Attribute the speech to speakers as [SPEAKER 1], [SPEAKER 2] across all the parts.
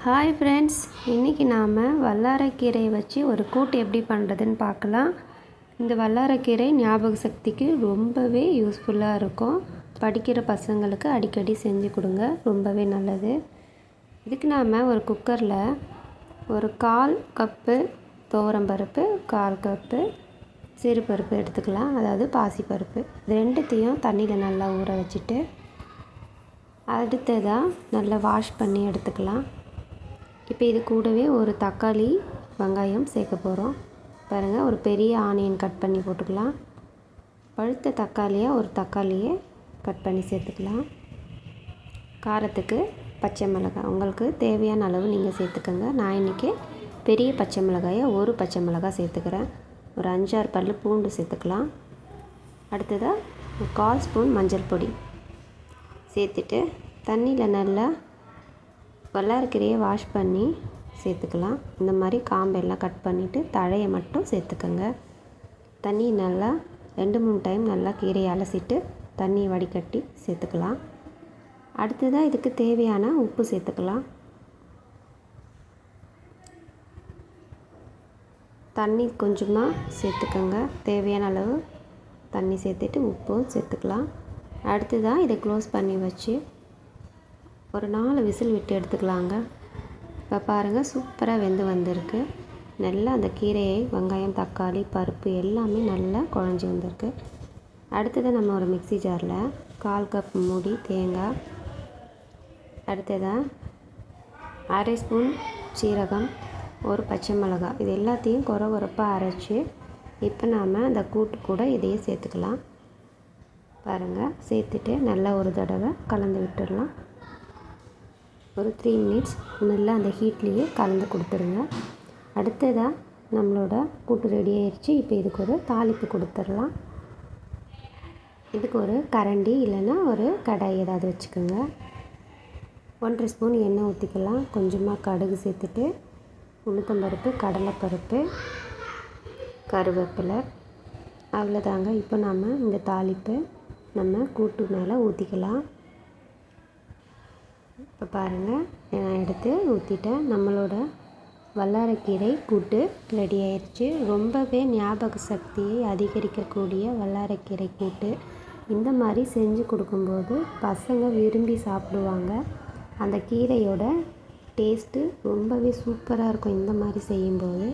[SPEAKER 1] Hi friends, இன்றைக்கி நாம் வல்லாரைக்கீரையை வச்சு ஒரு கூட்டு எப்படி பண்ணுறதுன்னு பார்க்கலாம். இந்த வல்லாரைக்கீரை ஞாபக சக்திக்கு ரொம்பவே யூஸ்ஃபுல்லாக இருக்கும். படிக்கிற பசங்களுக்கு அடிக்கடி செஞ்சு கொடுங்க, ரொம்பவே நல்லது. இதுக்கு நாம் ஒரு குக்கரில் ஒரு 1/4 கப்பு துவரம்பருப்பு, 1/4 கப்பு சிறுபருப்பு எடுத்துக்கலாம், அதாவது பாசிப்பருப்பு. இது ரெண்டுத்தையும் தண்ணியில் நல்லா ஊற வச்சுட்டு அடுத்ததாக நல்லா வாஷ் பண்ணி எடுத்துக்கலாம். இப்போ இது கூடவே ஒரு தக்காளி, வெங்காயம் சேர்க்க போகிறோம். பாருங்கள், ஒரு பெரிய ஆனியன் கட் பண்ணி போட்டுக்கலாம். பழுத்த தக்காளியாக ஒரு தக்காளியை கட் பண்ணி சேர்த்துக்கலாம். காரத்துக்கு பச்சை மிளகாய் உங்களுக்கு தேவையான அளவு நீங்கள் சேர்த்துக்கோங்க. நான் இன்றைக்கி பெரிய பச்சை மிளகாயை ஒரு பச்சை மிளகாய் சேர்த்துக்கிறேன். ஒரு 5-6 பல் பூண்டு சேர்த்துக்கலாம். அடுத்ததாக 1/4 ஸ்பூன் மஞ்சள் பொடி சேர்த்துட்டு தண்ணியில் நல்லா வல்லாரைக்கீரையை வாஷ் பண்ணி சேர்த்துக்கலாம். இந்த மாதிரி காம்பெல்லாம் கட் பண்ணிவிட்டு தழையை மட்டும் சேர்த்துக்கோங்க. தண்ணி நல்லா 2-3 டைம் நல்லா கீரையை அலசிட்டு தண்ணியை வடிகட்டி சேர்த்துக்கலாம். அடுத்ததாக இதுக்கு தேவையான உப்பு சேர்த்துக்கலாம். தண்ணி கொஞ்சமாக சேர்த்துக்கோங்க, தேவையான அளவு தண்ணி சேர்த்துட்டு உப்பும் சேர்த்துக்கலாம். அடுத்ததாக இதை க்ளோஸ் பண்ணி வச்சு ஒரு 4 விசில் விட்டு எடுத்துக்கலாங்க. இப்போ பாருங்கள், சூப்பராக வெந்து வந்திருக்கு. நல்லா அந்த கீரையை, வெங்காயம், தக்காளி, பருப்பு எல்லாமே நல்லா குழஞ்சி வந்திருக்கு. அடுத்ததாக நம்ம ஒரு மிக்ஸி ஜாரில் 1/4 கப் மூடி தேங்காய், அடுத்ததாக 1/2 ஸ்பூன் சீரகம், ஒரு பச்சை மிளகாய், இது எல்லாத்தையும் கொரப்பாக அரைச்சி இப்போ நாம் அந்த கூட்டு கூட இதையே சேர்த்துக்கலாம். பாருங்கள், சேர்த்துட்டு நல்லா ஒரு தடவை கலந்து விட்டுடலாம். ஒரு 3 மினிட்ஸ் நல்லா அந்த ஹீட்லேயே கலந்து கொடுத்துருங்க. அடுத்ததாக நம்மளோட கூட்டு ரெடி ஆயிடுச்சு. இப்போ இதுக்கு ஒரு தாளிப்பு கொடுத்துடலாம். இதுக்கு ஒரு கரண்டி இல்லைன்னா ஒரு கடாய் ஏதாவது வச்சுக்கோங்க. 1/2 ஸ்பூன் எண்ணெய் ஊற்றிக்கலாம். கொஞ்சமாக கடுகு சேர்த்துட்டு உளுத்தம்பருப்பு, கடலைப்பருப்பு, கருவேப்பிலை, அவ்வளோதாங்க. இப்போ நம்ம இந்த தாளிப்பு நம்ம கூட்டு மேலே ஊற்றிக்கலாம். இப்போ பாருங்கள், நான் எடுத்து ஊற்றிட்டேன். நம்மளோட வல்லாரைக்கீரை கூட்டு ரெடி ஆயிடுச்சு. ரொம்பவே ஞாபக சக்தியை அதிகரிக்கக்கூடிய வல்லாரைக்கீரை கூட்டு. இந்த மாதிரி செஞ்சு கொடுக்கும்போது பசங்க விரும்பி சாப்பிடுவாங்க. அந்த கீரையோட டேஸ்ட்டு ரொம்பவே சூப்பராக இருக்கும் இந்த மாதிரி செய்யும்போது.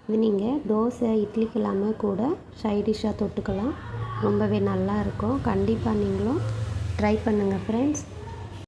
[SPEAKER 1] இது நீங்கள் தோசை, இட்லிக்கெல்லாமே கூட சைடிஷ்ஷாக தொட்டுக்கலாம். ரொம்பவே நல்லாயிருக்கும். கண்டிப்பாக நீங்களும் ட்ரை பண்ணுங்கள் ஃப்ரெண்ட்ஸ்.